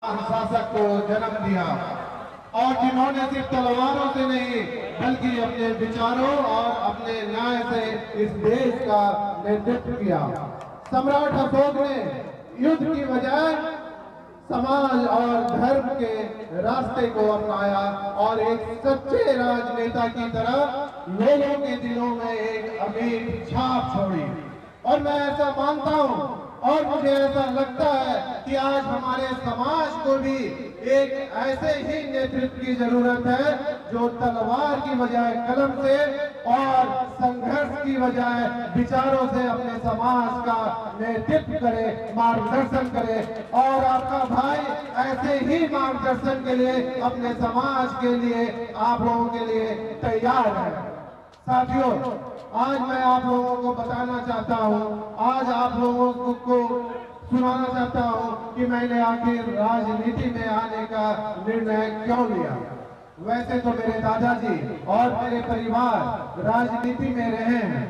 शासक को जन्म दिया और जिन्होंने सिर्फ तलवारों से नहीं बल्कि अपने विचारों और अपने न्याय से इस देश का नेतृत्व किया। सम्राट अशोक ने युद्ध की बजाय समाज और धर्म के रास्ते को अपनाया और एक सच्चे राजनेता की तरह लोगों के दिलों में एक अमिट छाप छोड़ी। और मैं ऐसा मानता हूं और मुझे ऐसा लगता है कि आज हमारे समाज को भी एक ऐसे ही नेतृत्व की जरूरत है जो तलवार की बजाय कलम से और संघर्ष की बजाय विचारों से अपने समाज का नेतृत्व करे, मार्गदर्शन करे। और आपका भाई ऐसे ही मार्गदर्शन के लिए अपने समाज के लिए आप लोगों के लिए तैयार है। साथियों, आज मैं आप लोगों को बताना चाहता हूं, आज आप लोगों को सुनाना चाहता हूं कि मैंने आखिर राजनीति में आने का निर्णय क्यों लिया। वैसे तो मेरे दादाजी और मेरे परिवार राजनीति में रहे हैं।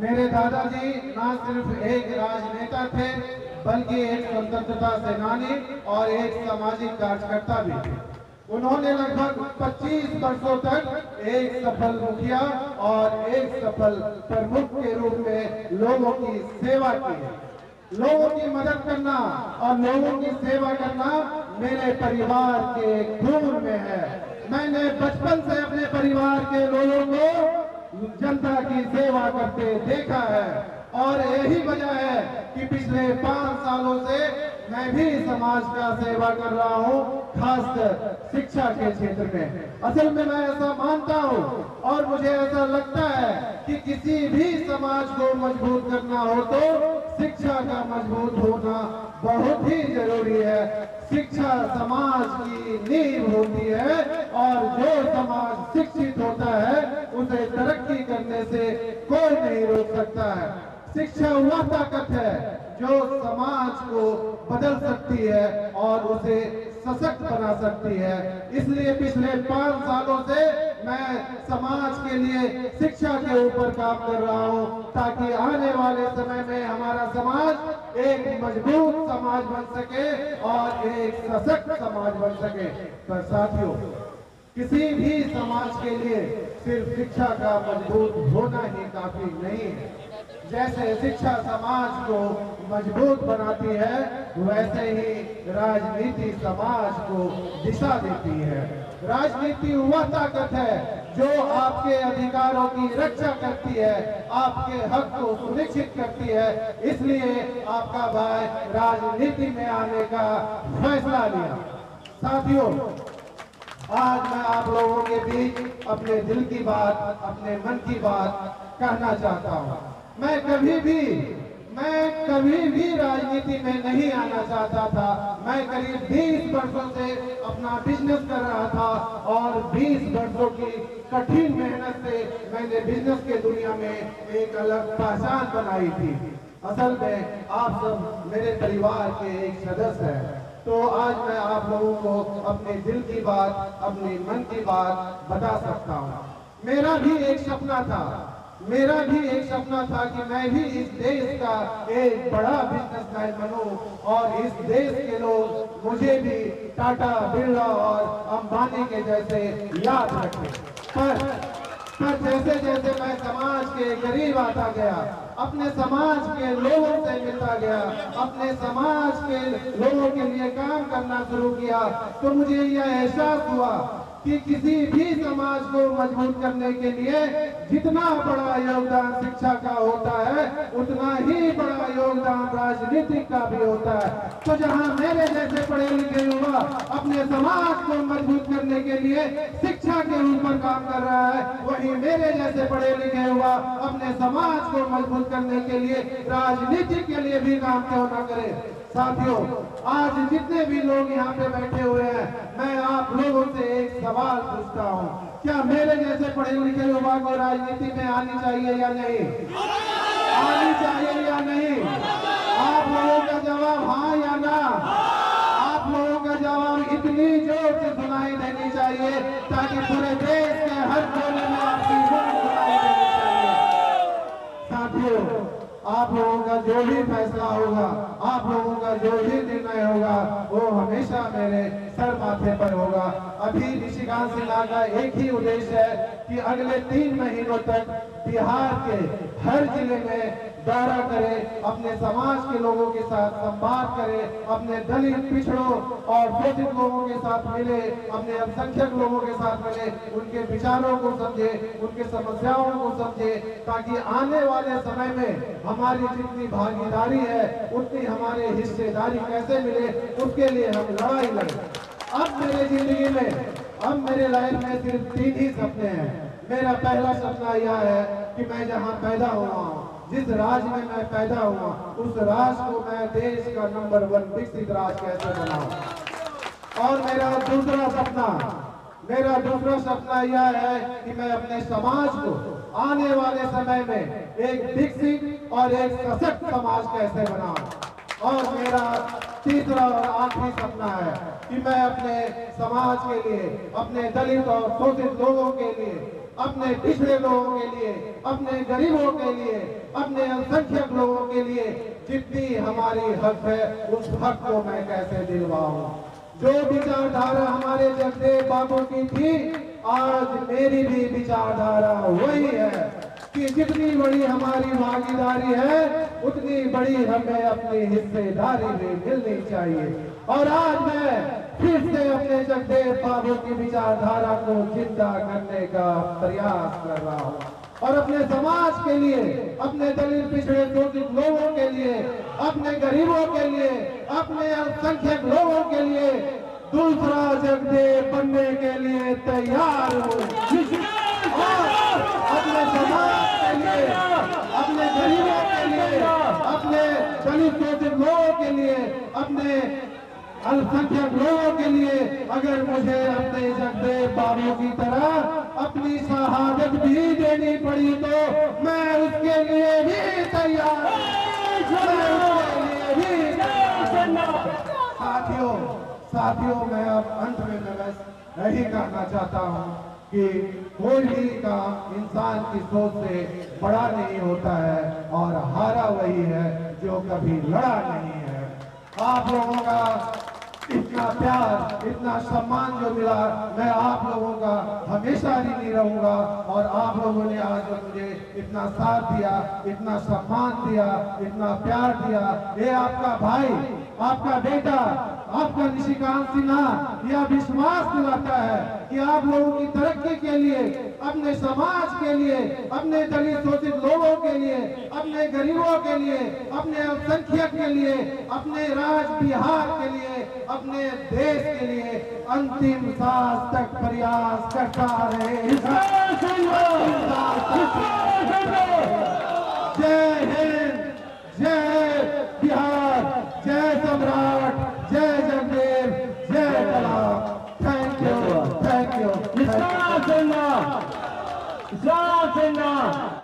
मेरे दादाजी ना सिर्फ एक राजनेता थे बल्कि एक स्वतंत्रता सेनानी और एक सामाजिक कार्यकर्ता भी थे। उन्होंने लगभग 25 वर्षों तक एक सफल मुखिया और एक सफल प्रमुख के रूप में लोगों की सेवा की। लोगों की मदद करना और लोगों की सेवा करना मेरे परिवार के खून में है। मैंने बचपन से अपने परिवार के लोगों को जनता की सेवा करते देखा है और यही वजह है कि पिछले 5 सालों से मैं भी समाज का सेवा कर रहा हूँ, खासकर शिक्षा के क्षेत्र में। असल में मैं ऐसा मानता हूँ और मुझे ऐसा लगता है कि किसी भी समाज को मजबूत करना हो तो शिक्षा का मजबूत होना बहुत ही जरूरी है। शिक्षा समाज की नींव होती है और जो समाज शिक्षित होता है उसे तरक्की करने से कोई नहीं रोक सकता है। शिक्षा वह ताकत है जो समाज को बदल सकती है और उसे सशक्त बना सकती है। इसलिए पिछले 5 सालों से मैं समाज के लिए शिक्षा के ऊपर काम कर रहा हूं ताकि आने वाले समय में हमारा समाज एक मजबूत समाज बन सके और एक सशक्त समाज बन सके। पर साथियों, किसी भी समाज के लिए सिर्फ शिक्षा का मजबूत होना ही काफी नहीं है। जैसे शिक्षा समाज को मजबूत बनाती है वैसे ही राजनीति समाज को दिशा देती है। राजनीति वह ताकत है जो आपके अधिकारों की रक्षा करती है, आपके हक को सुनिश्चित करती है। इसलिए आपका भाई राजनीति में आने का फैसला लिया। साथियों, आज मैं आप लोगों के बीच अपने दिल की बात, अपने मन की बात कहना चाहता हूँ। मैं कभी भी राजनीति में नहीं आना चाहता था। मैं करीब 20 वर्षों से अपना बिजनेस कर रहा था और 20 वर्षों की कठिन मेहनत से मैंने बिजनेस के दुनिया में एक अलग पहचान बनाई थी। असल में आप सब मेरे परिवार के एक सदस्य हैं। तो आज मैं आप लोगों को अपने दिल की बात, अपने मन की बात बता सकता हूँ। मेरा भी एक सपना था कि मैं भी इस देश का एक बड़ा बिजनेसमैन बनूं और इस देश के लोग मुझे भी टाटा, बिरला और अंबानी के जैसे याद रखें। पर जैसे जैसे मैं समाज के करीब आता गया, अपने समाज के लोगों से मिलता गया, अपने समाज के लोगों के लिए काम करना शुरू किया, तो मुझे यह एहसास हुआ कि किसी भी समाज को मजबूत करने के लिए जितना बड़ा योगदान शिक्षा का होता है उतना ही बड़ा योगदान राजनीति का भी होता है। तो जहां मेरे जैसे पढ़े लिखे युवा अपने समाज को मजबूत करने के लिए शिक्षा के ऊपर काम कर रहा है, वहीं मेरे जैसे पढ़े लिखे युवा अपने समाज को मजबूत करने के लिए राजनीति के लिए भी काम क्यों न करे। साथियों, आज जितने भी लोग यहाँ पे बैठे हुए हैं, मैं आप लोगों से एक सवाल पूछता हूँ, क्या मेरे जैसे पढ़े लिखे युवा को राजनीति में आनी चाहिए या नहीं? आनी चाहिए या नहीं? आप लोगों का जवाब हाँ या ना? आप लोगों का जवाब इतनी जोर से सुनाई देनी चाहिए ताकि पूरे देश के हर कोने में आपकी सुनाई देनी चाहिए। साथियों, आप लोगों का जो भी फैसला होगा आप लोगों का जो भी निर्णय होगा वो हमेशा मेरे सर माथे पर होगा। अभी निशिकांत सिन्हा का एक ही उद्देश्य है कि अगले 3 महीनों तक बिहार के हर जिले में दौरा करे, अपने समाज के लोगों के साथ संवाद करे, अपने दलित पिछड़ों और शोषित लोगों के साथ मिले, अपने अल्पसंख्यक लोगों के साथ मिले, उनके विचारों को समझे, उनके समस्याओं को समझे, ताकि आने वाले समय में हमारी जितनी भागीदारी है उतनी हमारे हिस्सेदारी कैसे मिले, उसके लिए हम लड़ाई लड़ें। अब मेरे जिंदगी में, अब मेरे लाइफ में सिर्फ 3 ही सपने हैं। मेरा पहला सपना यह है कि मैं जहाँ पैदा हुआ हूँ, जिस राज्य में मैं पैदा हुआ, उस राज्य को मैं देश का नंबर 1 विकसित राज्य कैसे बनाऊं। और मेरा दूसरा सपना यह है कि मैं अपने समाज को आने वाले समय में एक विकसित और एक सशक्त समाज कैसे बनाऊं। और मेरा तीसरा और आखिरी सपना है कि मैं अपने समाज के लिए, अपने दलित और शोषित लोगों के लिए, अपने पिछड़े लोगों के लिए, अपने गरीबों के लिए, अपने अल्पसंख्यक लोगों के लिए जितनी हमारी हक है उस हक को मैं कैसे दिलवाऊं। जो विचारधारा हमारे जगदेव बाबू की थी, आज मेरी भी विचारधारा वही है कि जितनी बड़ी हमारी भागीदारी है उतनी बड़ी हमें अपनी हिस्सेदारी भी मिलनी चाहिए। और आज मैं फिर से अपने जगदेव बाबू की विचारधारा को जिंदा करने का प्रयास कर रहा हूँ और अपने समाज के लिए, अपने दलित पिछड़े शोषित लोगों के लिए, अपने गरीबों के लिए, अपने अल्पसंख्यक लोगों के लिए दूसरा जगदेव बनने के लिए तैयार हूँ। और अपने समाज के लिए, अपने गरीबों के लिए, अपने दलित शोषित लोगों के लिए, अपने अल्पसंख्यक लोगों के लिए अगर मुझे अपने जगदेव बाबू की तरह अपनी शहादत भी देनी पड़ी तो मैं उसके लिए भी तैयार। साथियों, मैं अब अंत में बस यही कहना चाहता हूँ कि कोई भी काम इंसान की सोच से बड़ा नहीं होता है और हारा वही है जो कभी लड़ा नहीं है। आप लोगों का इतना प्यार, इतना सम्मान जो मिला, मैं आप लोगों का हमेशा ऋणी रहूंगा। और आप लोगों ने आज मुझे इतना साथ दिया, इतना सम्मान दिया, इतना प्यार दिया, ये आपका भाई, आपका बेटा, आपका निशिकांत सिन्हा यह विश्वास दिलाता है कि आप लोगों की तरक्की के लिए, अपने समाज के लिए, अपने दलित शोषित लोगों के लिए, अपने गरीबों के लिए, अपने अल्पसंख्यक के लिए, अपने राज्य बिहार के लिए, अपने देश के लिए अंतिम सांस तक प्रयास करता रहेगा। जय हिंद, जय बिहार, जय सम्राट, जय जगदेव, जय Kalam. Thank you, thank you.